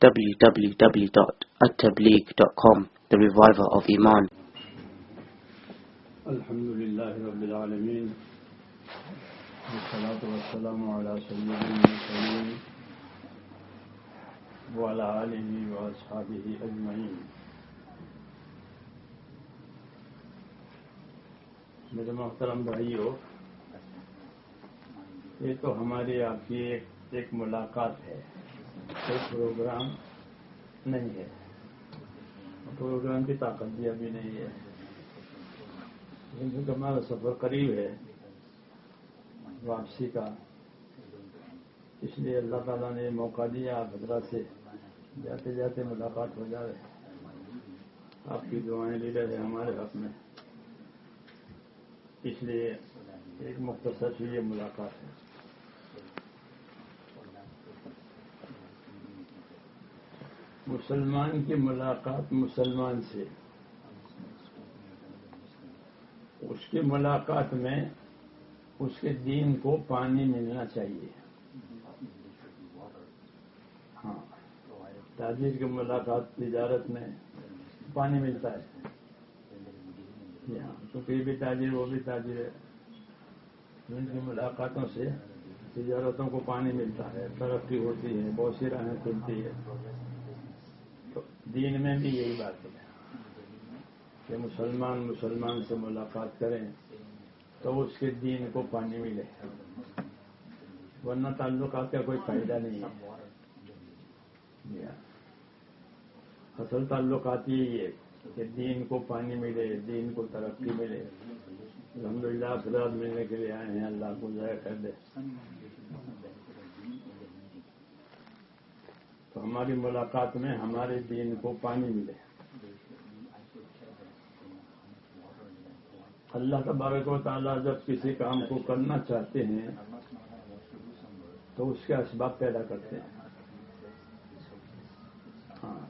www.attableek.com, the reviver of Iman. Alhamdulillah Rabbil Alameen, wassalatu wassalamu ala sayyidil mursalin wa ala alihi wa ashabihi ajma'in. میرے محترم بھائیو، یہ تو ہماری آپ کی ایک ملاقات ہے، کوئی پروگرام نہیں ہے، پروگرام کی طاقت بھی ابھی نہیں ہے، کیونکہ ہمارا سفر قریب ہے واپسی کا، اس لیے اللہ تعالیٰ نے موقع دیا آپ حضرات سے جاتے جاتے ملاقات ہو جائے۔ آپ کی دعائیں لی رہے ہمارے حق میں، اس لیے ایک مختصر سی یہ ملاقات ہے۔ مسلمان کی ملاقات مسلمان سے، اس کی ملاقات میں اس کے دین کو پانی ملنا چاہیے۔ ہاں، تاجر کی ملاقات تجارت میں پانی ملتا ہے، کیونکہ یہ بھی تاجر وہ بھی تاجر ہے، ان کی ملاقاتوں سے تجارتوں کو پانی ملتا ہے، ترقی ہوتی ہے، بہت سی راہیں کھلتی ہے۔ تو دین میں بھی یہی بات ہے کہ مسلمان سے ملاقات کریں تو اس کے دین کو پانی ملے، ورنہ تعلقات کا کوئی فائدہ نہیں ہے۔ اصل تعلقات یہی ہے کہ دین کو پانی ملے، دین کو ترقی ملے۔ الحمدللہ افراد ملنے کے لیے آئے ہیں، اللہ کو ضائع کر دے۔ تو ہماری ملاقات میں ہمارے دین کو پانی ملے۔ اللہ تبارک و تعالیٰ جب کسی کام کو کرنا چاہتے ہیں تو اس کے اسباب پیدا کرتے ہیں۔ ہاں،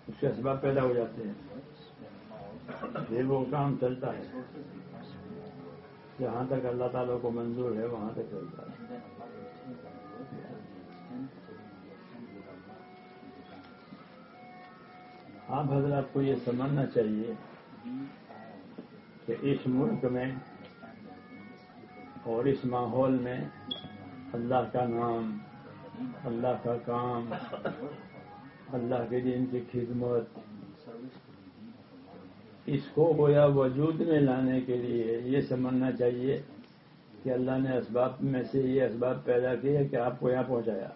اس کے اسباب پیدا ہو جاتے ہیں، پھر وہ کام چلتا ہے، جہاں تک اللہ تعالیٰ کو منظور ہے وہاں تک چلتا ہے۔ آپ حضرات کو یہ سمجھنا چاہیے کہ اس ملک میں اور اس ماحول میں اللہ کا نام، اللہ کا کام، اللہ کے دین کی خدمت، اس کو گویا وجود میں لانے کے لیے یہ سمجھنا چاہیے کہ اللہ نے اسباب میں سے یہ اسباب پیدا کیے کہ آپ کو یہاں پہنچایا۔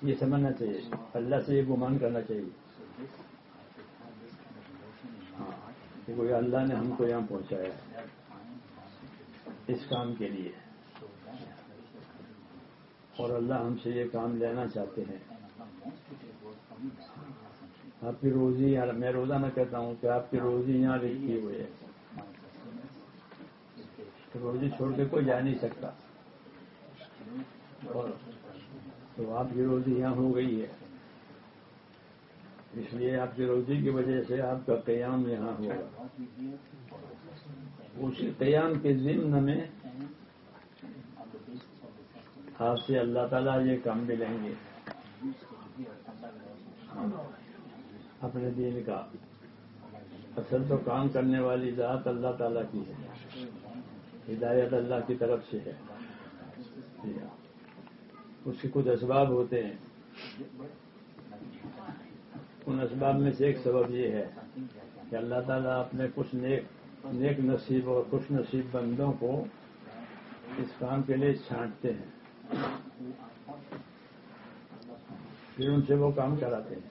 یہ سمجھنا چاہیے، اللہ سے یہ گمان کرنا چاہیے کہ کوئی اللہ نے ہم کو یہاں پہنچایا اس کام کے لیے، اور اللہ ہم سے یہ کام لینا چاہتے ہیں۔ آپ کی روزی، میں روزانہ کہتا ہوں کہ آپ کی روزی یہاں لکھی ہوئی ہے، روزی چھوڑ کے کوئی جا نہیں سکتا، اور تو آپ کی روزی یہاں ہو گئی ہے، اس لیے آپ کی روزی کی وجہ سے آپ کا قیام یہاں ہوگا۔ اسی قیام کے ضمن میں آپ سے اللہ تعالیٰ یہ کام بھی لیں گے اپنے دین کا۔ اصل تو کام کرنے والی ذات اللہ تعالیٰ کی ہے، ہدایت اللہ کی طرف سے ہے، اس کے کچھ اسباب ہوتے ہیں، ان اسباب میں سے ایک سبب یہ ہے کہ اللہ تعالیٰ اپنے کچھ نیک نصیب اور خوش نصیب بندوں کو اس کام کے لیے چھانٹتے ہیں، پھر ان سے وہ کام کراتے ہیں،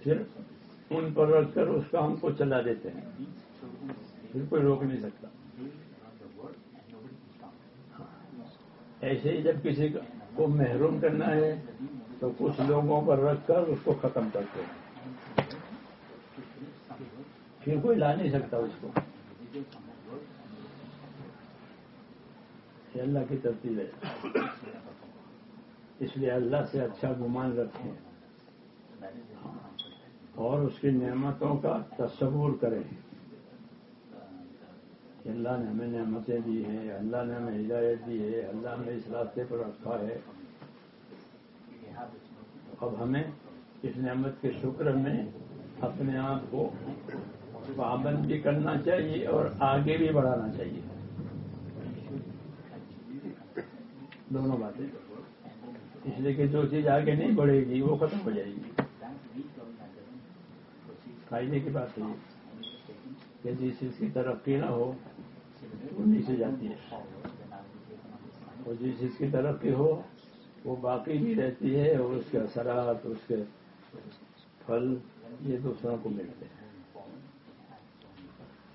پھر ان پر رکھ کر اس کام کو چلا دیتے ہیں، پھر کوئی روک نہیں سکتا۔ ایسے ہی جب کسی کو محروم کرنا ہے تو کچھ لوگوں پر رکھ کر اس کو ختم کرتے ہیں، پھر کوئی لا نہیں سکتا اس کو۔ یہ اللہ کی ترتیب ہے، اس لیے اللہ سے اچھا گمان رکھیں اور اس کی نعمتوں کا تصور کریں، کہ اللہ نے ہمیں نعمتیں دی ہیں، اللہ نے ہمیں ہدایت دی ہے، اللہ نے اس راستے پر رکھا ہے. اب ہمیں اس نعمت کے شکر میں اپنے آپ کو پابند بھی کرنا چاہیے اور آگے بھی بڑھانا چاہیے. دونوں باتیں. اس لیے کہ جو چیز آگے نہیں بڑھے گی وہ ختم ہو جائے گی. فائدے کی بات ہے کہ جس چیز کی ترقی نہ ہو وہ نیچے جاتی ہے، اور جس چیز کی ترقی ہو وہ باقی بھی رہتی ہے، اور اس کے اثرات، اس کے پھل یہ دوسروں کو ملتے ہیں.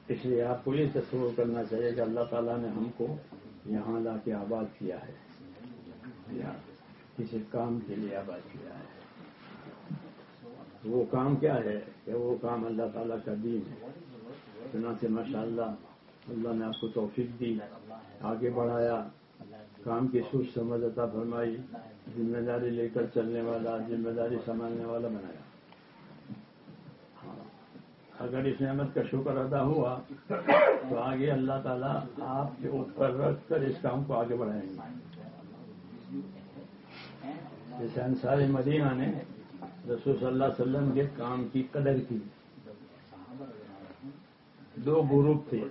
اس لیے آپ کو یہ تصور کرنا چاہیے کہ اللہ تعالیٰ نے ہم کو یہاں لا کے آباد کیا ہے، یا کسی کام کے لیے آباد کیا ہے. وہ کام کیا ہے کہ وہ کام اللہ تعالیٰ کا دین ہے. چنانچہ ماشاء اللہ نے آپ کو توفیق دی، آگے بڑھایا، کام کی سوچ سمجھ عطا فرمائی، ذمہ داری لے کر چلنے والا، ذمہ داری سنبھالنے والا بنایا. اگر اس نعمت کا شکر ادا ہوا تو آگے اللہ تعالیٰ آپ کے اوپر رکھ کر اس کام کو آگے بڑھائیں گے. جیسے انصار مدینہ نے رسول صلی اللہ علیہ وسلم کے کام کی قدر کی. دو گروپ تھے،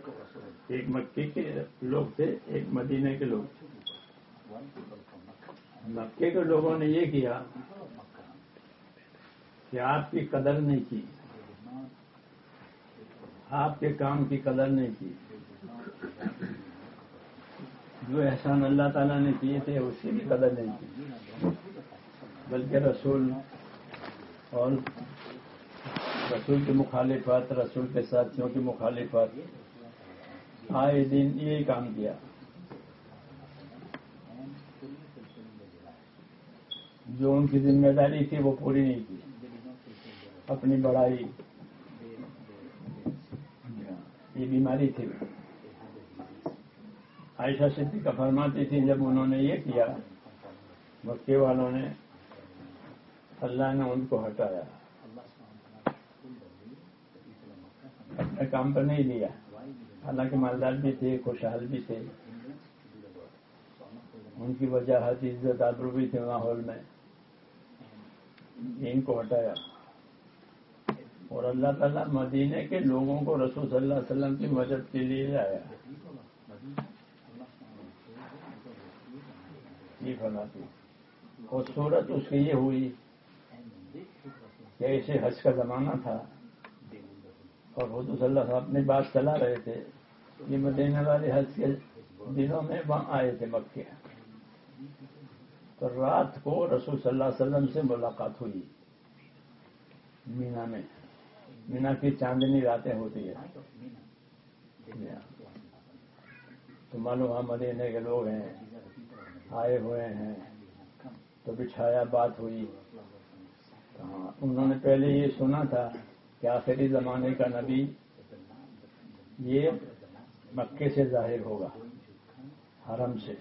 ایک مکے کے لوگ تھے، ایک مدینے کے لوگ تھے. مکے کے لوگوں نے یہ کیا کہ آپ کی قدر نہیں کی، آپ کے کام کی قدر نہیں کی. جو احسان اللہ تعالیٰ نے کیے تھے اس کی بھی قدر نہیں کی، بلکہ رسول اور رسول کی مخالفت، رسول کے ساتھیوں کی مخالفت، آئے دن یہی کام کیا. جو ان کی ذمہ داری تھی وہ پوری نہیں کی، اپنی بڑائی، یہ بیماری تھی. عائشہ صدیقہ فرماتی تھی جب انہوں نے یہ کیا، مکے والوں نے، اللہ نے ان کو ہٹایا، اپنے کام پر نہیں لیا. حالانکہ مالدار بھی تھے، خوشحال بھی تھے، ان کی وجاہت عزت آبرو بھی تھے ماحول میں. ان کو ہٹایا، اور اللہ تعالیٰ مدینے کے لوگوں کو رسول صلی اللہ علیہ وسلم کی مدد کے لیے لایا. یہ فرماتی. اور صورت اس کی یہ ہوئی کہ ایسے حج کا زمانہ تھا اور حضور صلی اللہ علیہ وسلم اپنی بات چلا رہے تھے. یہ مدینے والے حج کے دنوں میں وہاں آئے تھے مکے. تو رات کو رسول صلی اللہ علیہ وسلم سے ملاقات ہوئی مینا میں. مینا کی چاندنی راتیں ہوتی ہے تو معلوم وہاں مدینے کے لوگ ہیں، آئے ہوئے ہیں، تو بچھایا، بات ہوئی. انہوں نے پہلے یہ سنا تھا کہ آخری زمانے کا نبی یہ مکے سے ظاہر ہوگا، حرم سے.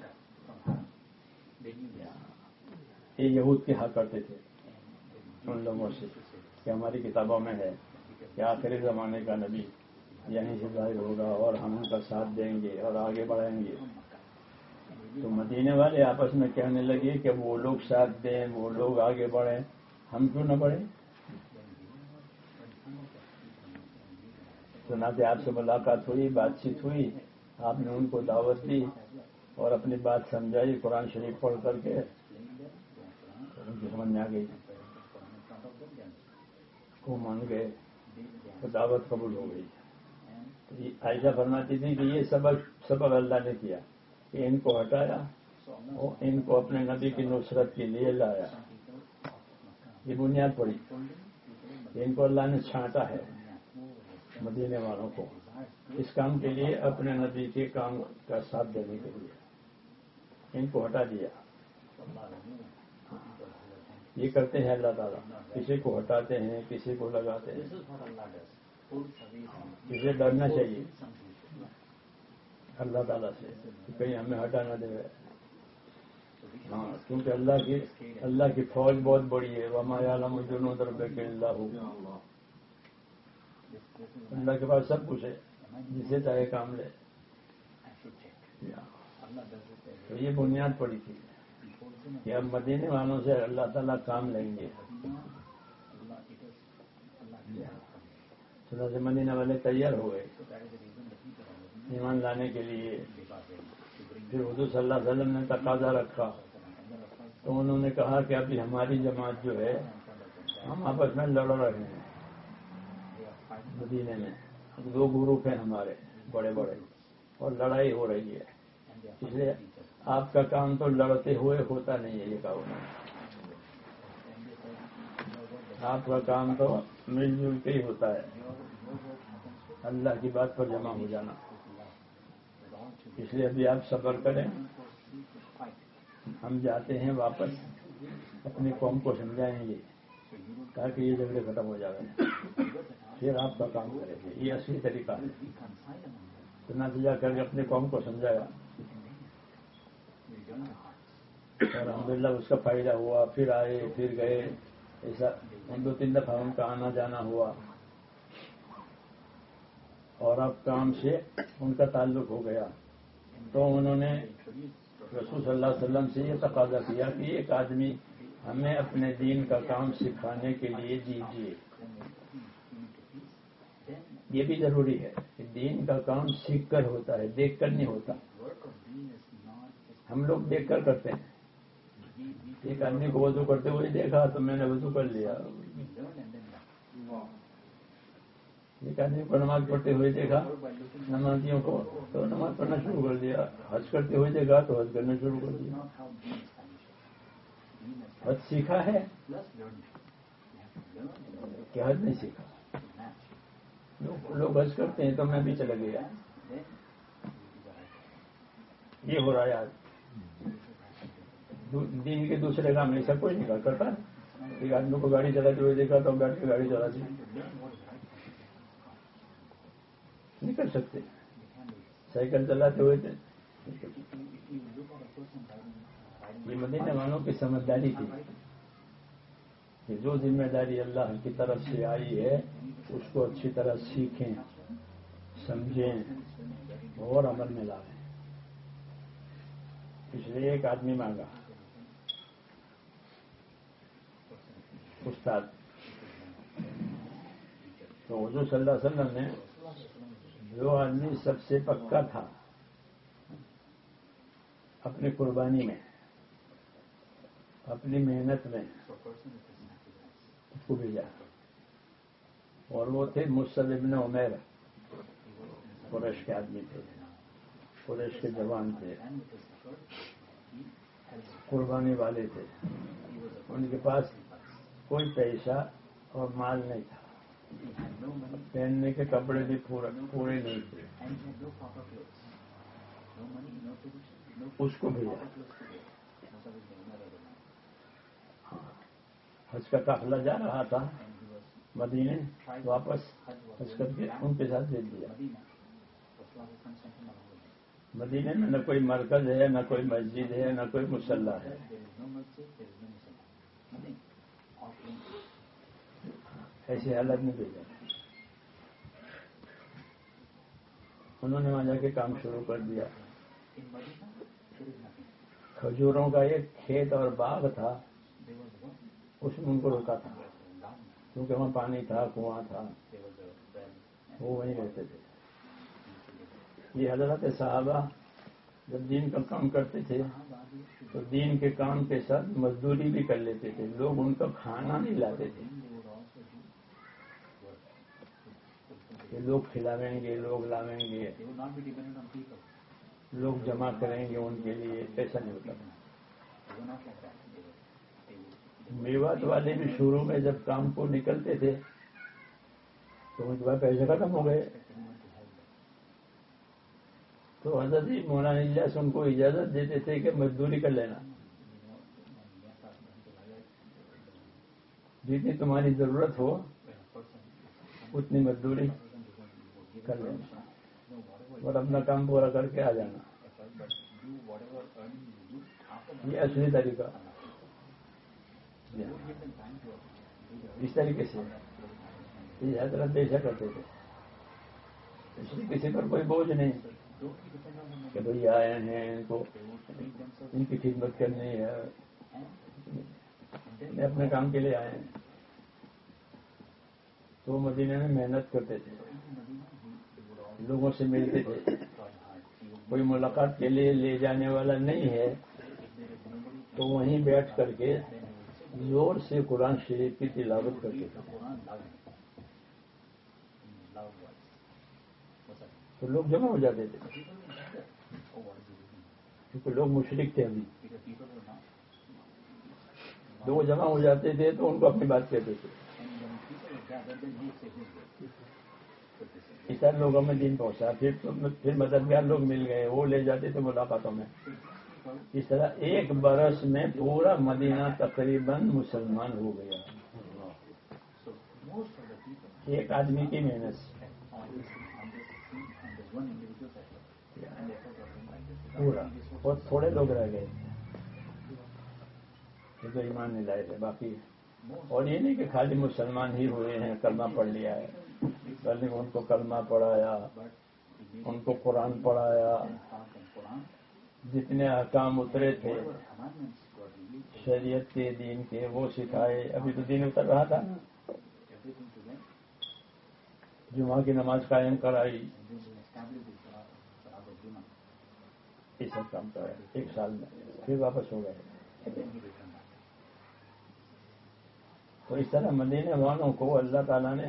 یہ یہود کے حق کرتے تھے ان لوگوں سے کہ ہماری کتابوں میں ہے کہ آخری زمانے کا نبی یہیں سے ظاہر ہوگا اور ہم ان کا ساتھ دیں گے اور آگے بڑھائیں گے. تو مدینے والے آپس میں کہنے لگے کہ وہ لوگ ساتھ دیں، وہ لوگ آگے بڑھیں، ہم کیوں نہ بڑھیں. چنانچہ آپ سے ملاقات ہوئی، بات چیت ہوئی، آپ نے ان کو دعوت دی اور اپنی بات سمجھائی قرآن شریف پڑھ کر کے. ان کی سمجھ میں آ گئی، وہ مان گئے تو دعوت قبول ہو گئی. عائشہ فرماتی تھی کہ یہ سبب اللہ نے کیا کہ ان کو ہٹایا اور ان کو اپنے نبی کی نصرت کے لیے لایا. یہ بنیاد پڑی کہ ان کو اللہ نے چھانٹا ہے مدینے والوں کو اس کام کے لیے، اپنے نبی کے کام کا ساتھ دینے کے لیے. ان کو ہٹا دیا. یہ کرتے ہیں اللہ تعالیٰ، کسی کو ہٹاتے ہیں، کسی کو لگاتے ہیں. اسے ڈرنا چاہیے اللہ تعالیٰ سے کہ کہیں ہمیں ہٹا نہ دے. ہاں، کیونکہ اللہ کی فوج بہت بڑی ہے. وما یعلم جنود ربک الا ہو. اللہ کے پاس سب کچھ ہے، جسے چاہے کام لے. تو یہ بنیاد پڑی تھی کہ اب مدینے والوں سے اللہ تعالیٰ کام لیں گے. چنانچہ مدینے والے تیار ہو گئے ایمان لانے کے لیے. پھر حضور صلی اللہ علیہ وسلم نے تقاضا رکھا تو انہوں نے کہا کہ ابھی ہماری جماعت جو ہے ہم آپس میں لڑ رہے ہیں مدینے میں. 2 گروپ ہیں ہمارے بڑے بڑے اور لڑائی ہو رہی ہے, اس لیے آپ کا کام تو لڑتے ہوئے ہوتا نہیں ہے. یہ کہا انہوں نے آپ کا کام تو مل جل کے ہی ہوتا ہے, اللہ کی بات پر جمع ہو جانا. اس لیے ابھی آپ صبر کریں, ہم جاتے ہیں واپس اپنی قوم کو سمجھائیں گے تاکہ یہ جھگڑے ختم ہو جائیں, پھر آپ کا کام کریں گے. یہ اصلی طریقہ ہے. چنانچہ جا کر کے اپنی قوم کو سمجھایا اور الحمدللہ اس کا فائدہ ہوا. پھر آئے پھر گئے, ایسا 2-3 دفعہ ان کا آنا جانا ہوا اور اب کام سے ان کا تعلق ہو گیا. تو انہوں نے رسول صلی اللہ علیہ وسلم سے یہ تقاضا کیا کہ ایک آدمی ہمیں اپنے دین کا کام سکھانے کے لیے دیجیے. یہ بھی ضروری ہے کہ دین کا کام سیکھ کر ہوتا ہے, دیکھ کر نہیں ہوتا. ہم لوگ دیکھ کر کرتے ہیں. ایک آدمی کو وضو کرتے ہوئے دیکھا تو میں نے وضو کر لیا. ایک آدمی کو نماز پڑھتے ہوئے دیکھا نمازیوں کو تو نماز پڑھنا شروع کر دیا. حج کرتے ہوئے دیکھا تو حج کرنا شروع کر دیا. حج سیکھا ہے کہ حج نہیں سیکھا. لوگ حج کرتے ہیں تو میں بھی چلا گیا. یہ ہو رہا ہے آج. دین کے دوسرے کام ایسا کوئی نہیں کرتا. ایک آدمی کو گاڑی چلاتے ہوئے دیکھا تو بیٹھ کے گاڑی چلاتی نہیں کر سکتے. سائیکل چلاتے ہوئے تھے. یہ مدینے والوں کی سمجھداری تھی کہ جو ذمہ داری اللہ کی طرف سے آئی ہے اس کو اچھی طرح سیکھیں, سمجھیں اور عمل میں لائیں. اس لیے ایک آدمی مانگا استاد. تو حضور صلی اللہ علیہ وسلم نے جو آدمی سب سے پکا تھا اپنی قربانی میں, اپنی محنت میں, اس کو بھیجا. اور وہ تھے مصعب ابن عمیر. قریش کے آدمی تھے, قریش کے جوان تھے, قربانی والے تھے. ان کے پاس کوئی پیسہ اور مال نہیں تھا, پہننے کے کپڑے بھی پورے نہیں تھے. اس کو بھیجا. حج کا قافلہ جا رہا تھا مدینے, واپس حج کر کے ان کے ساتھ بھیج دیا. مدینے میں نہ کوئی مرکز ہے, نہ کوئی مسجد ہے, نہ کوئی مصلی ہے. ایسی حالت میں بھیجا. انہوں نے وہاں جا کے کام شروع کر دیا. کھجوروں کا ایک کھیت اور باغ تھا, اس میں ان کو روکا تھا کیونکہ وہاں پانی تھا, کنواں تھا, وہ وہیں رہتے تھے. یہ حضرت صحابہ جب دین کا کام کرتے تھے تو دین کے کام کے ساتھ مزدوری بھی کر لیتے تھے. لوگ ان کا کھانا نہیں لاتے تھے کہ لوگ کھلاویں گے, لوگ لاویں گے, لوگ جمع کریں گے ان کے لیے. ایسا نہیں ہوتا تھا. میوات والے بھی شروع میں جب کام کو نکلتے تھے تو ان کے بعد پیسے ختم ہو گئے تو حضرت مولانا الیاس ان کو اجازت دیتے تھے کہ مزدوری کر لینا, جتنی تمہاری ضرورت ہو اتنی مزدوری کر لینا اور اپنا کام پورا کر کے آ جانا. یہ اصلی طریقہ. اس طریقے سے یہ حضرت ایسا کرتے تھے. اس لیے کسی پر کوئی بوجھ نہیں. کہ بھئی آئے ہیں ان کو ان کی خدمت کرنی ہے، اپنے کام کے لیے آئے ہیں. تو مدینے میں محنت کرتے تھے، لوگوں سے ملتے تھے. کوئی ملاقات کے لیے لے جانے والا نہیں ہے تو وہیں بیٹھ کر کے زور سے قرآن شریف کی تلاوت کرتے تھے. تو لوگ جمع ہو جاتے تھے کیونکہ لوگ مشرک تھے. ابھی لوگ جمع ہو جاتے تھے تو ان کو اپنی بات کہتے تھے. اس طرح لوگوں میں دین پہنچا. پھر مددگار لوگ مل گئے، وہ لے جاتے تھے ملاقاتوں میں. اس طرح ایک برس میں پورا مدینہ تقریباً مسلمان ہو گیا، ایک آدمی کی محنت سے. پورا بہت تھوڑے لوگ رہ گئے جو ایمان نہیں لائے تھے باقی. اور یہ نہیں کہ خالی مسلمان ہی ہوئے ہیں کلمہ پڑھ لیا ہے، بلکہ ان کو کلمہ پڑھایا، ان کو قرآن پڑھایا، جتنے احکام اترے تھے شریعت کے دین کے وہ سکھائے. ابھی تو دین اتر رہا تھا. جمعہ کی نماز قائم کرائی، یہ سب کام کرایا ایک سال میں. پھر واپس ہو گئے. تو اس طرح مدینے والوں کو اللہ تعالیٰ نے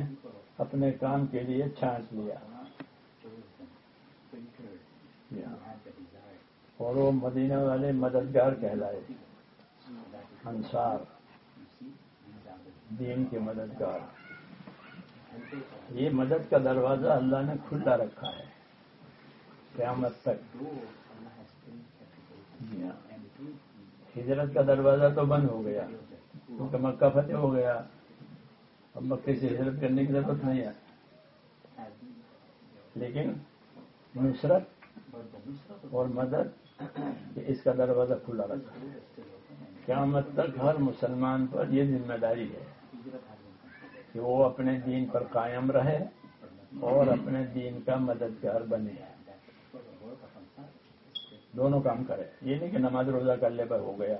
اپنے کام کے لیے چھانٹ لیا اور وہ مدینہ والے مددگار کہلائے، انصار، دین کے مددگار. یہ مدد کا دروازہ اللہ نے کھلا رکھا ہے قیامت تک. ہجرت کا دروازہ تو بند ہو گیا کیونکہ مکہ فتح ہو گیا. اب مکے سے ہجرت کرنے کی ضرورت نہیں ہے. لیکن نصرت اور مدد اس کا دروازہ کھلا رکھا ہے. قیامت تک ہر مسلمان پر یہ ذمہ داری ہے کہ وہ اپنے دین پر قائم رہے اور اپنے دین کا مددگار بنے. دونوں کام کرے. یہ نہیں کہ نماز روزہ کر لے پر ہو گیا،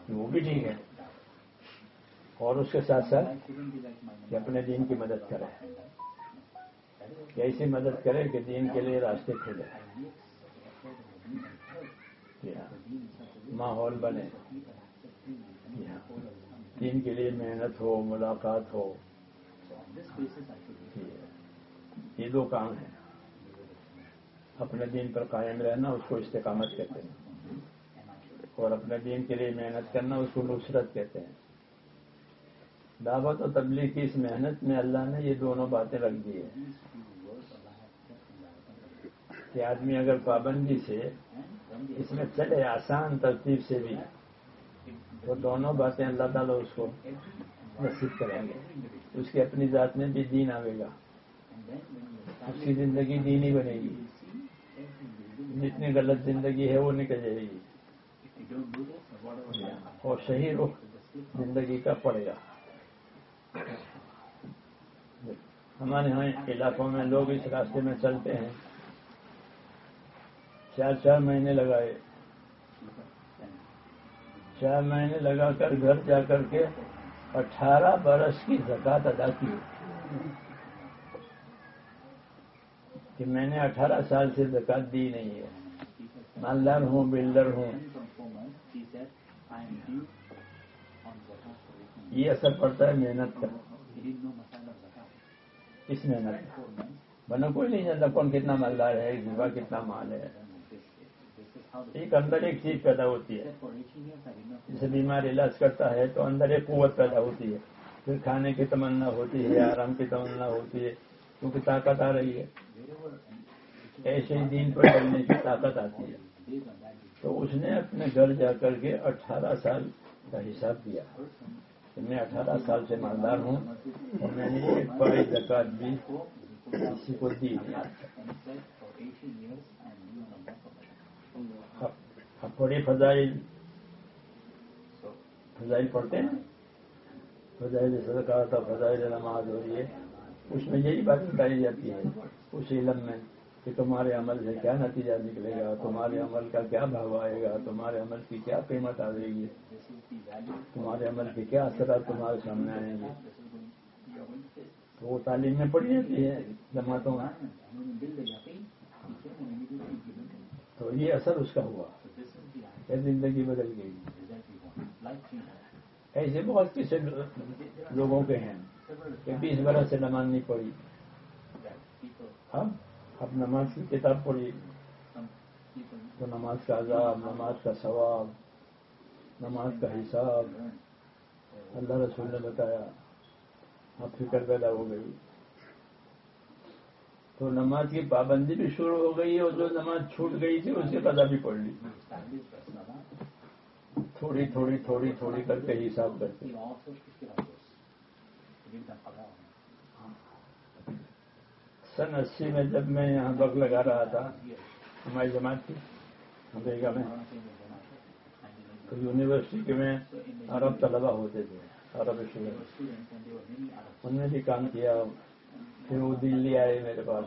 وہ بھی ٹھیک ہے. اور اس کے ساتھ ساتھ کہ اپنے دین کی مدد کرے، کہ ایسی مدد کرے کہ دین کے لیے راستے کھلے، ماحول بنے، دین کے لیے محنت ہو، ملاقات ہو. یہ دو کام ہیں. اپنے دین پر قائم رہنا اس کو استقامت کہتے ہیں، اور اپنے دین کے لیے محنت کرنا اس کو نصرت کہتے ہیں. دعوت و تبلیغ کی اس محنت میں اللہ نے یہ دونوں باتیں رکھ دی ہیں کہ آدمی اگر پابندی سے اس میں چلے آسان ترتیب سے بھی تو دونوں باتیں اللہ تعالیٰ اس کو نصیب کریں گے. اس کی اپنی ذات میں بھی دین آئے گا، اس کی زندگی دینی بنے گی. جتنی غلط زندگی ہے وہ نکل جائے گی اور صحیح رخ زندگی کا پڑے گا. ہمارے یہاں علاقوں میں لوگ اس راستے میں چلتے ہیں، 4 مہینے لگائے، 4 مہینے لگا کر گھر جا کر کے 18 برس کی زکوٰۃ ادا کی کہ میں نے 18 سال سے زکوٰۃ دی نہیں ہے. مالدار ہوں، بلڈر ہوں. یہ اثر پڑتا ہے محنت کا. اس محنت کا بنا کوئی نہیں جانتا کون کتنا مالدار ہے، اس جگہ کتنا مال ہے. ایک اندر ایک چیز پیدا ہوتی ہے. جیسے بیمار علاج کرتا ہے تو اندر ایک قوت پیدا ہوتی ہے، پھر کھانے کی تمنا ہوتی ہے، آرام کی تمنا ہوتی ہے کیونکہ طاقت آ رہی ہے. ایسے ہی دین پر چلنے کی طاقت آتی ہے. تو اس نے اپنے گھر جا کر کے 18 سال کا حساب کیا کہ میں 18 سال سے مالدار ہوں اور میں نے ایک بڑی زکوٰۃ بھی کسی کو دی نہیں. اب بڑی فضائل پڑھتے ہیں، فضائل صدقات اور فضائل نماز، اور یہ اس میں یہی بات بتائی جاتی ہے اس علم میں کہ تمہارے عمل سے کیا نتیجہ نکلے گا، تمہارے عمل کا کیا بھاؤ آئے گا، تمہارے عمل کی کیا قیمت آئے گی، تمہارے عمل کے کیا اثرات تمہارے سامنے آئیں گے. تو وہ تعلیم میں پڑھی جاتی ہے جماعتوں میں. تو یہ اثر اس کا ہوا کہ زندگی بدل گئی. ایسے بہت کسی لوگوں کے ہیں کہ 20 برس سے نماز نہیں پڑھی، اب نماز کی کتاب پڑھی تو نماز کا عذاب، نماز کا ثواب، نماز کا حساب اللہ رسول نے بتایا. اب فکر پیدا ہو گئی تو نماز کی پابندی بھی شروع ہو گئی اور جو نماز چھوٹ گئی تھی اس کی قضا بھی پڑھ لی، تھوڑی تھوڑی تھوڑی تھوڑی کر کے حساب کرتے. سن 80 میں جب میں یہاں وقت لگا رہا تھا ہماری جماعت کی امریکہ میں، تو یونیورسٹی کے میں عرب طلبہ ہوتے تھے، عرب اسٹوڈنٹ، انہوں نے بھی کام کیا. پھر وہ دلی آئے میرے پاس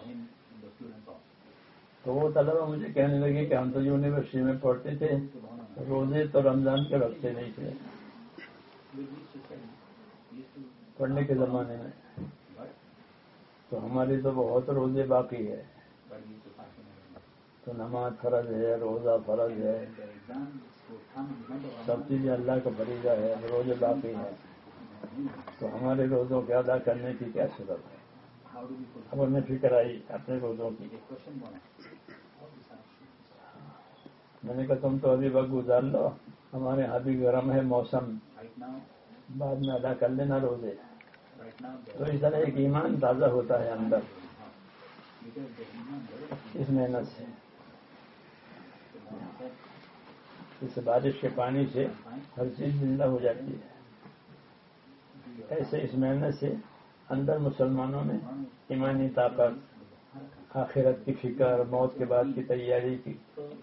تو وہ طلبہ مجھے کہنے لگے کہ ہم تو یونیورسٹی میں پڑھتے تھے، روزے تو رمضان کے رکھتے نہیں تھے پڑھنے کے زمانے میں، تو ہماری تو بہت روزے باقی ہے. تو نماز فرض ہے، روزہ فرض ہے، سب چیزیں اللہ کا فریضہ ہے، روزے باقی ہیں، تو ہمارے روزوں کے ادا کرنے کی کیا صورت ہے. اب ہمیں فکر آئی اپنے روزوں کی. میں نے کہا تم تو ابھی وقت گزار لو، ہمارے یہاں بھی گرم ہے موسم، بعد میں ادا کر لینا روزے. تو اس طرح ایک ایمان تازہ ہوتا ہے اندر اس محنت سے. اس بارش کے پانی سے ہر چیز زندہ ہو جاتی ہے. ایسے اس محنت سے اندر مسلمانوں میں ایمانی طاقت، آخرت کی فکر، موت کے بعد کی تیاری کی،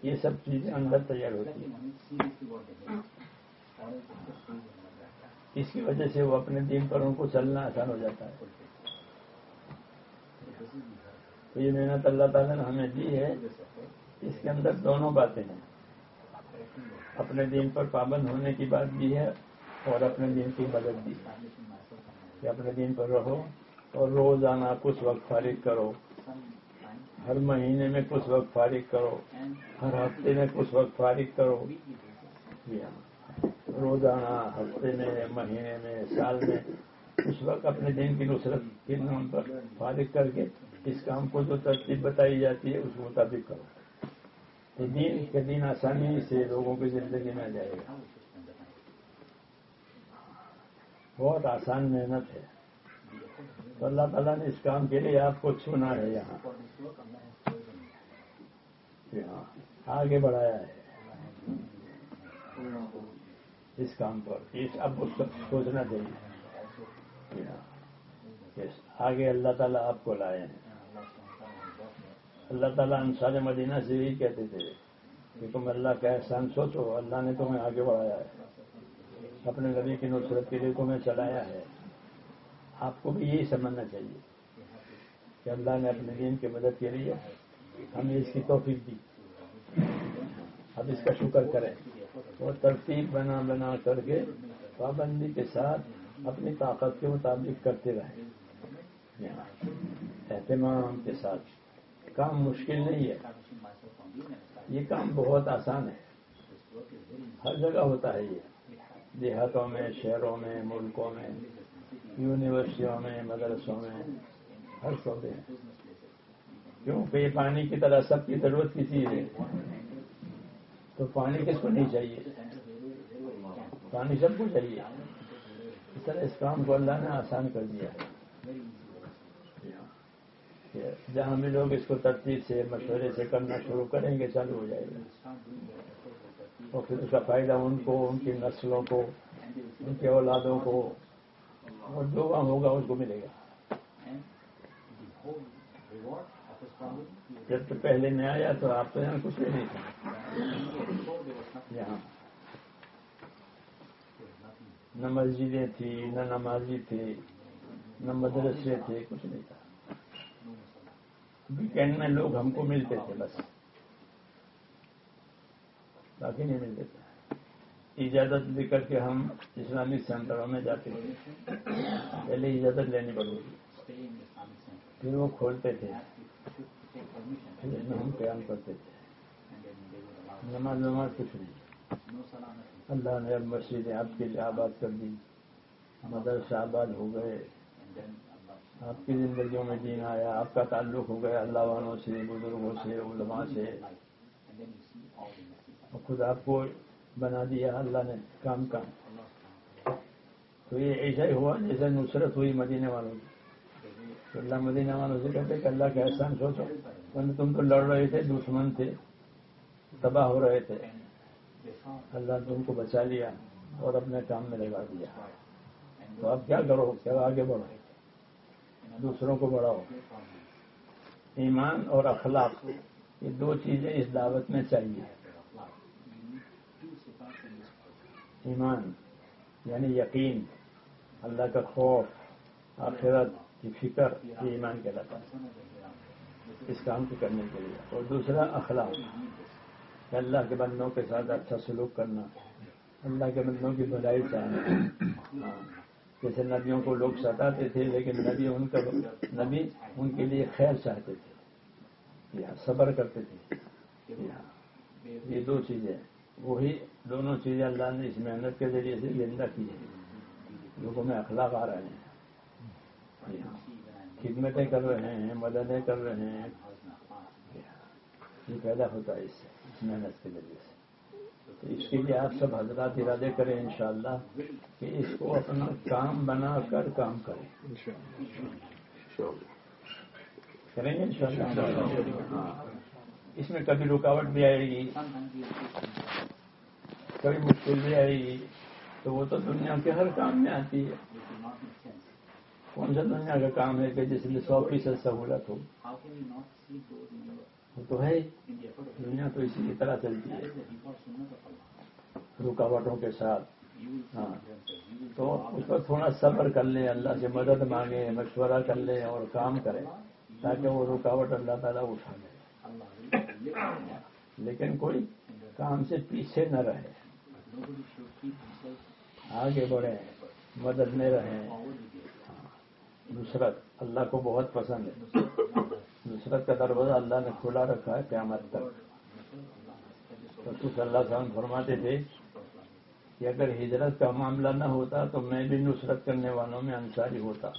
یہ سب چیزیں اندر تیار ہوتی ہیں. اس کی وجہ سے وہ اپنے دین پر ان کو چلنا آسان ہو جاتا ہے. تو یہ محنت اللہ تعالیٰ نے ہمیں دی ہے. اس کے اندر دونوں باتیں ہیں، اپنے دین پر پابند ہونے کی بات بھی ہے اور اپنے دین کی مدد بھی ہے کہ اپنے دین پر رہو اور روزانہ کچھ وقت فارغ کرو، ہر مہینے میں کچھ وقت فارغ کرو، ہر ہفتے میں کچھ وقت فارغ کرو. روزانہ، ہفتے میں، مہینے میں، سال میں اس وقت اپنے دین کی نصرت کے نام پر فارغ کر کے اس کام کو جو ترتیب بتائی جاتی ہے اس مطابق کرو. دین کے دین آسانی سے لوگوں کی زندگی میں آ جائے گا. بہت آسان محنت ہے. تو اللہ تعالیٰ نے اس کام کے لیے آپ کو چنا ہے، یہاں آگے بڑھایا ہے اس کام پر. اب اس کو سوچنا چاہیے کہ آگے اللہ تعالیٰ آپ کو لائے ہیں. اللہ تعالیٰ انصار مدینہ سے یہی کہتے تھے کہ تم اللہ کا احسان سوچو، اللہ نے تمہیں آگے بڑھایا ہے، اپنے نبی کی نصرت کے لیے تمہیں چلایا ہے. آپ کو بھی یہی سمجھنا چاہیے کہ اللہ نے اپنے دین کی مدد کے لیے ہمیں اس کی توفیق دی. اب اس کا شکر کریں اور ترتیب بنا بنا کر کے پابندی کے ساتھ اپنی طاقت کے مطابق کرتے رہیں، اہتمام کے ساتھ. کام مشکل نہیں ہے، یہ کام بہت آسان ہے. ہر جگہ ہوتا ہے یہ، دیہاتوں میں، شہروں میں، ملکوں میں، یونیورسٹیوں میں، مدرسوں میں، ہر شعبے میں. کیونکہ یہ پانی کی طرح سب کی ضرورت کی چیز ہے. تو پانی کس کو نہیں چاہیے؟ پانی سب کو چاہیے. اس طرح اس کام کو اللہ نے آسان کر دیا ہے. جہاں بھی لوگ اس کو ترتیب سے، مشورے سے کرنا شروع کریں گے چالو ہو جائے گا. اور پھر اس کا فائدہ ان کو، ان کی نسلوں کو، ان کے اولادوں کو، اور جو وہاں ہوگا اس کو ملے گا. جب تو پہلے میں آیا تو آپ تو یہاں کچھ بھی نہیں تھا. یہاں نہ مسجدیں تھی، نہ نمازی تھے، نہ مدرسے تھے، کچھ نہیں تھا. ویکینڈ میں لوگ ہم کو ملتے تھے بس، باقی نہیں ملتے تھے. اجازت لے کر کے ہم اسلامک سینٹروں میں جاتے تھے. پہلے اجازت لینی پڑتی تھی، پھر وہ کھولتے تھے، پھر اس میں ہم قیام کرتے تھے. نماز کچھ نہیں. اللہ نے اب مسجدیں آپ کے لیے آباد کر دی، مدرسہ آباد ہو گئے، آپ کی زندگیوں میں دین آیا، آپ کا تعلق ہو گیا اللہ والوں سے، بزرگوں سے، علماء سے، اور خود آپ کو بنا دیا اللہ نے کام کا. تو یہ ایسا ہی ہوا جیسے نصرت ہوئی مدینے والوں کی. تو اللہ مدینہ والوں سے کہتے کہ اللہ کا احسان سوچو، ورنہ تم تو لڑ رہے تھے، دشمن تھے، تباہ ہو رہے تھے، اللہ نے تم کو بچا لیا اور اپنے کام میں لگا دیا. تو اب کیا کرو، کیا آگے بڑھو، دوسروں کو بڑھاؤ. ایمان اور اخلاق یہ دو چیزیں اس دعوت میں چاہیے. ایمان یعنی یقین، اللہ کا خوف، آخرت کی فکر، یہ ایمان کہلاتا ہے اس کام کو کرنے کے لیے. اور دوسرا اخلاق، کہ اللہ کے بندوں کے ساتھ اچھا سلوک کرنا، اللہ کے بندوں کی بھلائی چاہنا. جیسے نبیوں کو لوگ ستاتے تھے لیکن نبی ان کے لیے خیر چاہتے تھے، صبر کرتے تھے. یہ دو چیزیں، وہی دونوں چیزیں اللہ نے اس محنت کے ذریعے سے زندہ کی ہیں. لوگوں میں اخلاق آ رہے ہیں، خدمتیں کر رہے ہیں، مددیں کر رہے ہیں. یہ پیدا ہوتا ہے اس سے، اس محنت کے ذریعے سے. تو اس کے لیے آپ سب حضرات ارادے کریں انشاءاللہ کہ اس کو اپنا کام بنا کر کام کریں. کریں گے انشاءاللہ. اس میں کبھی رکاوٹ بھی آئے گی، کبھی مشکل بھی آئے گی، تو وہ تو دنیا کے ہر کام میں آتی ہے. کون سا دنیا کا کام ہے کہ جس میں 100% سہولت ہو؟ وہ تو ہے. دنیا تو اسی کی طرح چلتی ہے، رکاوٹوں کے ساتھ. ہاں، تو اس پر تھوڑا صبر کر لیں، اللہ سے مدد مانگیں، مشورہ کر لیں اور کام کریں تاکہ وہ رکاوٹ اللہ تعالیٰ اٹھا لے. لیکن کوئی کام سے پیچھے نہ رہے، آگے بڑھیں، مدد میں رہیں. نصرت اللہ کو بہت پسند ہے. نصرت کا دروازہ اللہ نے کھلا رکھا ہے قیامت تک. رسول صلی اللہ علیہ وسلم فرماتے تھے کہ اگر ہجرت کا معاملہ نہ ہوتا تو میں بھی نصرت کرنے والوں میں انصاری ہوتا.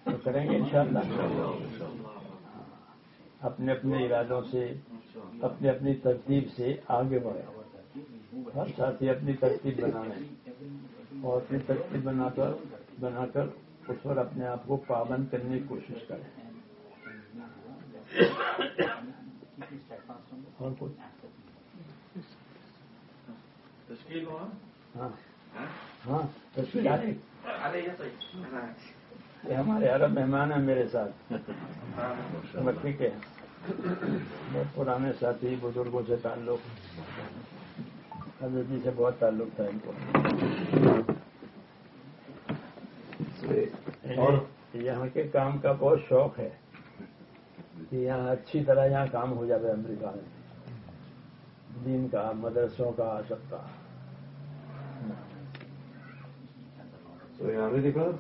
تو کریں گے انشاءاللہ. اپنے اپنے ارادوں سے، اپنی اپنی ترتیب سے آگے بڑھیں. ہر ساتھی اپنی ترتیب بنانے اور اپنی ترتیب بنا کر اس پر اپنے آپ کو پابند کرنے کی کوشش کریں. اور کچھ تشکیل ہو؟ ہاں تشکیل. یہ ہمارے عرب مہمان ہیں میرے ساتھ، مکی کے بہت پرانے ساتھی، بزرگوں سے تعلق، حضرت جی سے بہت تعلق تھا ان کو. اور یہاں کے کام کا بہت شوق ہے کہ یہاں اچھی طرح یہاں کام ہو جاتا ہے امریکہ میں، دین کا، مدرسوں کا، سب کا. So we are ready, brothers?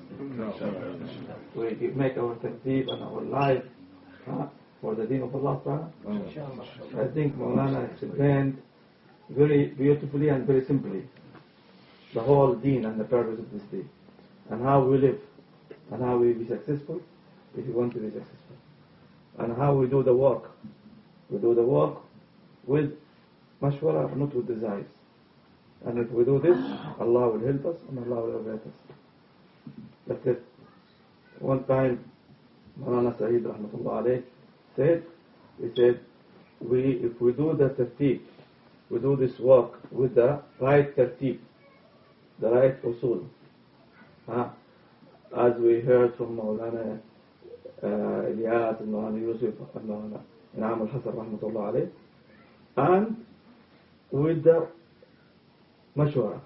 We make our tartib and our life for the deen of Allah. I think Maulana explained very beautifully and very simply the whole deen and the purpose of this deen, and how we live, and how we be successful if we want to be successful, and how we do the work. We do the work with mashwara, not with desires. And if we do this, Allah will help us and Allah will elevate us. That's it. One time, Maulana Saeed Rahmatullah alayh said, if we do the tartib, we do this work with the right tartib, the right usul, as we heard from Maulana Ilyas and Maulana Yusuf and Maulana Inam al-Hasan Rahmatullah alayh, and with the mashwara,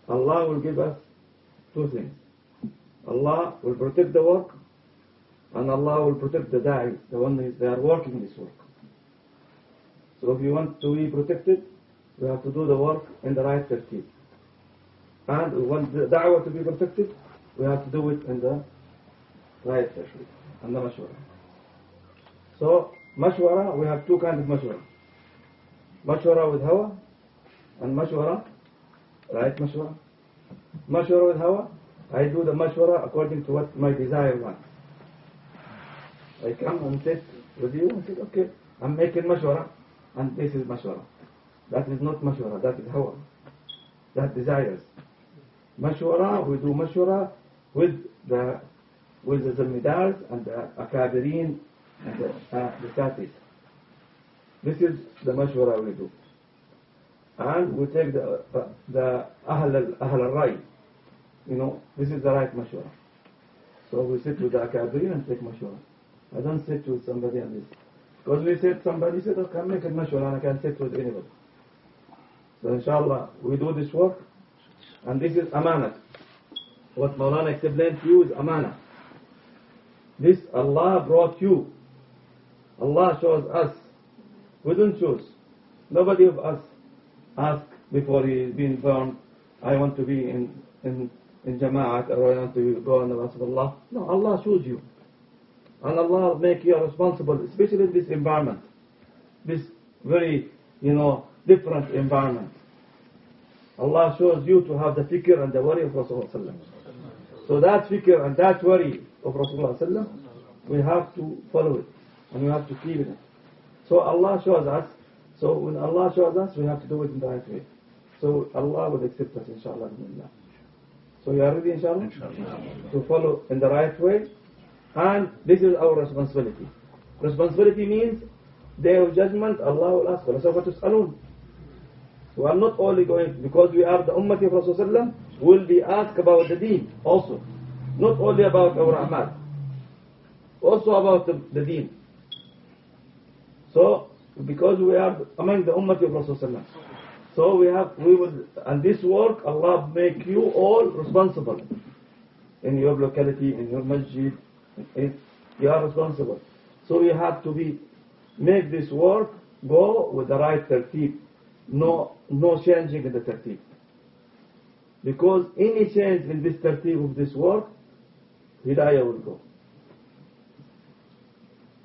Allah will give us two things. Allah will protect the work, and Allah will protect the da'i, the one they are working this work. So if you want to be protected, we have to do the work in the right tertib. And we want the da'wah to be protected, we have to do it in the right tertib, and the mashwara. So mashwara, we have two kinds of mashwara. Mashwara with hawa, and mashwara, right mashwara. Mashwara with hawa, I do the mashwara according to what my desire wants. I come and sit with you and say, okay, I'm making mashwara, and this is mashwara. That is not mashwara, that is hawa. That desires. Mashwara, we do mashwara with the zamidars and the akabirin and the satis. This is the mashwara we do. And we take the ahl al-ray. You know, this is the right mashwara. So we sit with the akabirin and take mashwara. I don't sit with somebody on this. Because we said, somebody said, okay, I'm making mashwara and I can sit with anybody. So inshallah, we do this work. And this is amanat. What Maulana explained to you is amanah. This Allah brought you. Allah shows us. We don't choose. Nobody of us asked before he is being born, I want to be in Jama'at, or I want to go on the path of Allah. No, Allah chose you. And Allah will make you responsible, especially in this environment. This very, different environment. Allah shows you to have the fikr and the worry of Rasulullah. So that fikr and that worry of Rasulullah, we have to follow it. And we have to keep it. So Allah shows us. So when Allah shows us, we have to do it in the right way. So Allah will accept us, inshallah. So you are ready, inshallah? To follow in the right way. And this is our responsibility. Responsibility means Day of Judgment, Allah will ask, we are not only going, because we are the Ummah of Rasulullah, will be asked about the deen also. Not only about our amal. Also about the deen. So, because we are among the Ummah of Rasulullah. So we will, and this work, Allah make you all responsible. In your locality, in your masjid, you are responsible. So you have to make this work go with the right tertib. No changing in the tertib. Because any change in this tertib of this work, hidayah will go.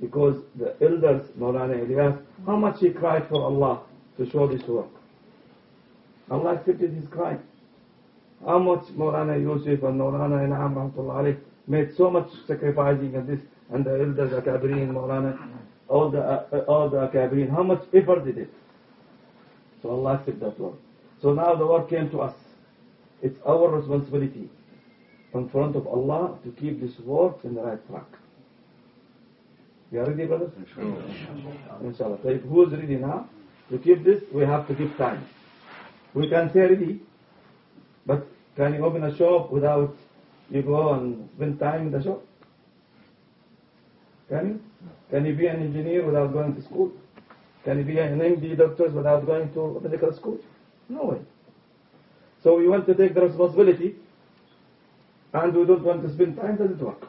Because the elders, Maulana Ilyas, how much he cried for Allah to show this work. Allah accepted his cry. How much Maulana Yusuf and Maulana In'am Rahmatullah made so much sacrificing in this, and the elders, Akabirin, Maulana, all the Akabirin, how much effort did it? So Allah accepted that work. So now the work came to us. It's our responsibility in front of Allah to keep this work in the right track. You are ready, brothers? Inshallah. So who is ready now? To keep this, we have to give time. We can say ready, but can you open a shop without you go and spend time in the shop? Can you? Can you be an engineer without going to school? Can you be an MD doctor without going to medical school? No way. So we want to take the responsibility, and we don't want to spend time, doesn't work.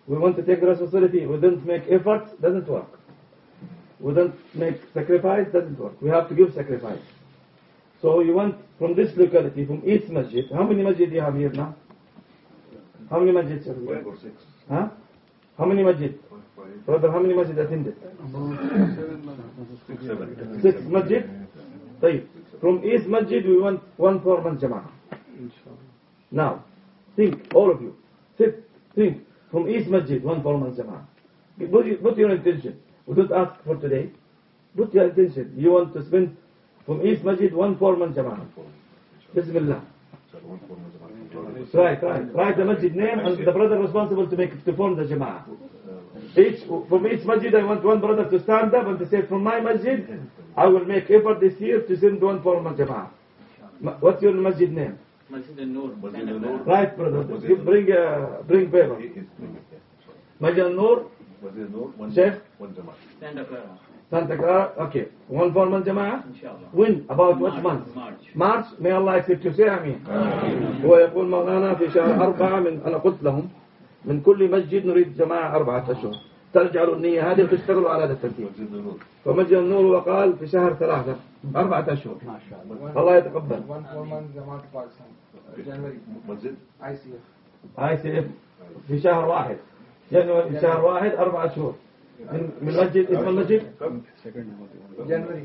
We want to take the responsibility, we don't make effort, doesn't work. We don't make sacrifice, doesn't work. We have to give sacrifice. So you want from this locality, from East Masjid, how many masjid do you have here now? How many masjids are here? 5 or 6. Huh? How many masjid? Brother, how many masjid attended? 6, 7. 6 masjid? طيب. From East Masjid we want 1 4-month Jama'ah. Now, think, all of you. Think. From East Masjid, 1 4-month Jama'ah. Put your intention. We don't ask for today. Put your intention. You want to spend from East Masjid 1 4-month Jama'ah. Bismillah. Write the masjid name and the brother responsible to form the Jama'ah. From each masjid I want one brother to stand up and to say, from my masjid, I will make effort this year to send 1 4-month Jama'ah. What's your masjid name? Masjid al-Nur. Right, brother. Bring paper. Masjid al-Nur. Masjid al-Nur, Sheikh. 1 Jama'ah. Stand up. Santa Clara, okay. One formal Jama'ah? Inshallah. When? About what month? March. May Allah accept you. Say Ameen. هو يقول مولانا في شهر 4 أنا قلت لهم من كل مسجد نريد جماعة 4 أشهر. ترجعوا النية هذه وتشتغلوا على هذا الترتيب. فمسجد النور وقال في شهر 3 4 أشهر. ما شاء الله يتقبل. One formal Jamaat Pakistan. January. مسجد ICF في شهر 1 جنوري في شهر 1 4 أشهر. من مسجد اسم المسجد January.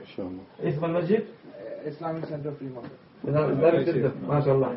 إن شاء الله. اسم المسجد Islamic Center Fremont. ما شاء الله.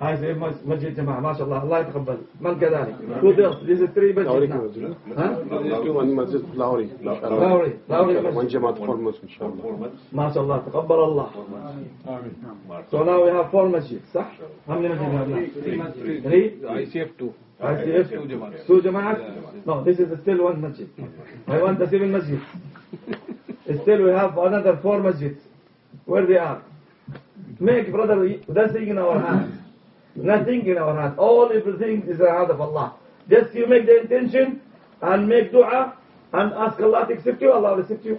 هاي مسجد جماعة ما شاء الله الله يتقبل. من كذلك؟ Who else? This is 3 لاوري مسجد. كمان ها؟ one مسجد لاوري إن شاء الله. لاوري one مسجد. جماعة فورموس إن شاء الله. 4 months ما شاء الله تقبل الله. March So now we have 4 مسجد صح؟ How many Masjid have now? 3. ICF 2. ICF 2 جماعات. No, this is still 1 Masjid. I want the 7 Masjid. Still we have another 4 Masjid. Where they are? Make brother, nothing in our hands. Nothing in our hands. All everything is in the hand of Allah. Just you make the intention and make dua and ask Allah to accept you. Allah will accept you.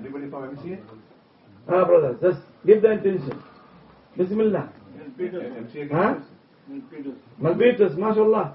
Anybody from MCA? Ah, brother, just give the intention. Bismillah. MCA Huh? Malbitus, mashallah.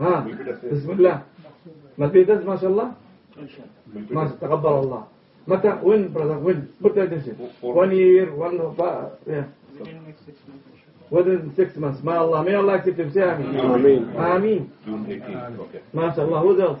ها بسم الله Malbitus, mashallah. ما تقبل الله. متى when brother when put the attention 1 year 1 yeah. Within 6 months ما الله may Allah accept him say آمين آمين. آمين June 18 okay. ما شاء الله. Who else?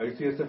ICSF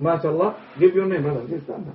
ما شاء الله. Give your name brother. Yes, stand up.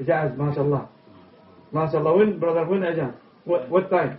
إجاز ما شاء الله. ما شاء الله. When brother when إجاز? What time?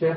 شيخ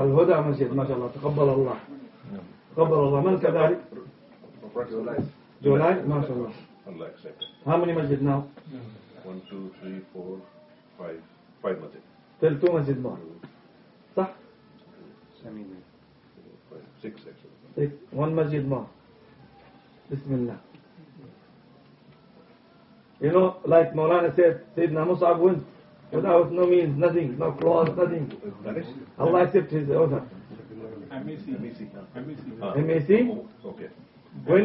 الهدى مسجد ما شاء الله تقبل الله. تقبل الله. من كذلك؟ جولاي ما شاء الله. Allah accept. How many masjid now? 1 2 3 4 5 Masjid. Till 2 masjid more. صح؟ 6 actually. 1 masjid more. Bismillah. You know, like Maulana said, Sayyidina Mus'ab went without no means, nothing, no clothes, nothing. Allah accept his order. MAC? Okay. When?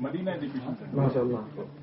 MashaAllah.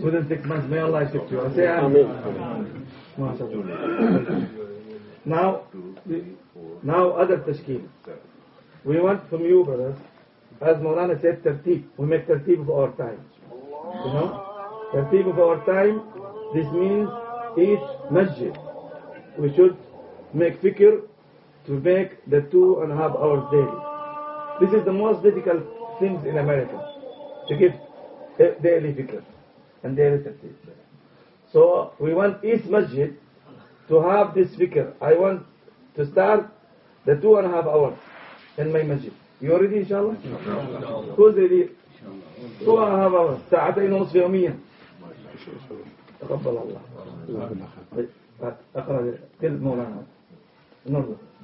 Within 6 months, may Allah accept you. Say Ameen. MashaAllah. Now other tashkeel. We want from you, brothers, as Maulana said, tertib. We make tertib of our time. You know? Tertib of our time, this means each masjid. We should make fikr to make the 2.5 hours daily. This is the most difficult things in America, to give daily fikr and daily tertib. So we want each masjid to have this fikr. I want to start the 2.5 hours in my masjid. You ready inshallah? Who's ready? 2.5 hours. ساعتين ونصف يوميا. تقبل الله. أقرأ كل مولانا. نور.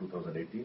2018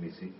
MEC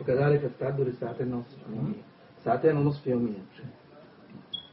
وكذلك استعدوا للساعتين ونصف يوميا. 2.5 ساعة يوميا.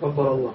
تقبل الله.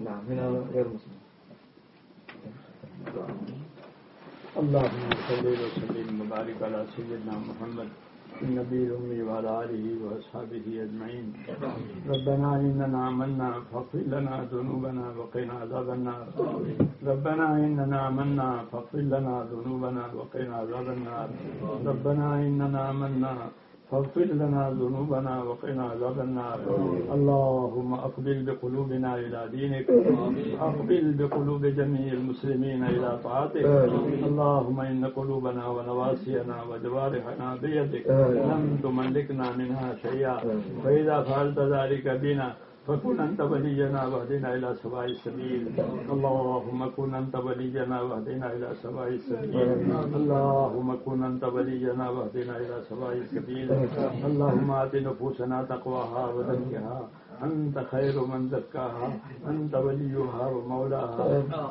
نعم هنا غير مسلم. اللهم صل وسلم وبارك على سيدنا محمد النبي الأمي وعلى آله وأصحابه أجمعين. ربنا إننا آمنا فاغفر لنا ذنوبنا وقنا عذاب النار. ربنا إننا آمنا فاغفر لنا ذنوبنا وقنا عذاب النار. ربنا إننا آمنا فاغفر لنا ذنوبنا وقنا عذاب النار. اللهم أقبل بقلوبنا إلى دينك، أقبل بقلوب جميع المسلمين إلى طاعتك. اللهم إن قلوبنا ونواسينا وجوارحنا بيدك، لم تملكنا منها شيئا، فإذا فعلت ذلك بنا فكن أنت ولينا واهدنا إلى سواء السبيل. اللهم كن أنت ولينا واهدنا إلى سواء السبيل. اللهم كن أنت ولينا واهدنا إلى سواء السبيل. اللهم آت نفوسنا تقواها وزكها أنت خير من زكاها، أنت وليها ومولاها.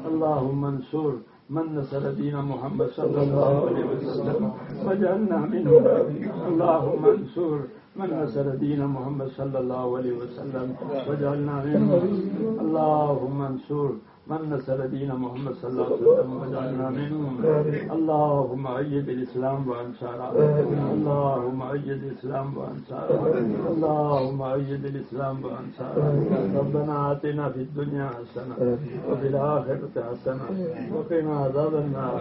اللهم انصر من نصر دين محمد صلى الله عليه وسلم واجعلنا منهم. اللهم انصر من نصر دين محمد صلى الله عليه وسلم واجعلنا منهم. اللهم انصر من نصر دين محمد صلى الله عليه وسلم واجعلنا منهم. اللهم أيد الإسلام وأنصاره. اللهم أيد الإسلام وأنصاره. اللهم أيد الإسلام وأنصاره. ربنا آتنا في الدنيا حسنة وفي الآخرة حسنة وقنا عذاب النار.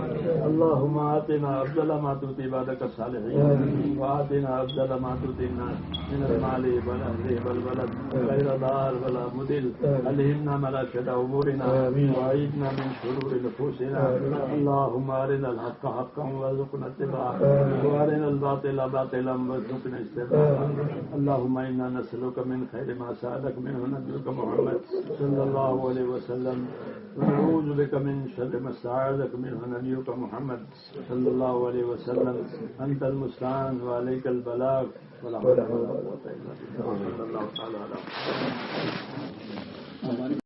اللهم آتنا أفضل ما تؤتي عبادك الصالحين، وآتنا أفضل ما تؤتي الناس من المال والأهل والولد غير ضار ولا مضل. ألهمنا مناشد أمورنا وأعيذنا من شرور نفوسنا. اللهم أرنا الحق حقا وارزقنا اتباعه، وأرنا الباطل باطلا وارزقنا اجتنابه. اللهم إنا نسألك من خير ما سألك منه نبيك محمد صلى الله عليه وسلم، ونعوذ بك من شر ما استعاذك منه نبيك محمد صلى الله عليه وسلم. أنت المستعان وعليك البلاغ ولا حول ولا قوة إلا بالله. صلى الله تعالى على محمد.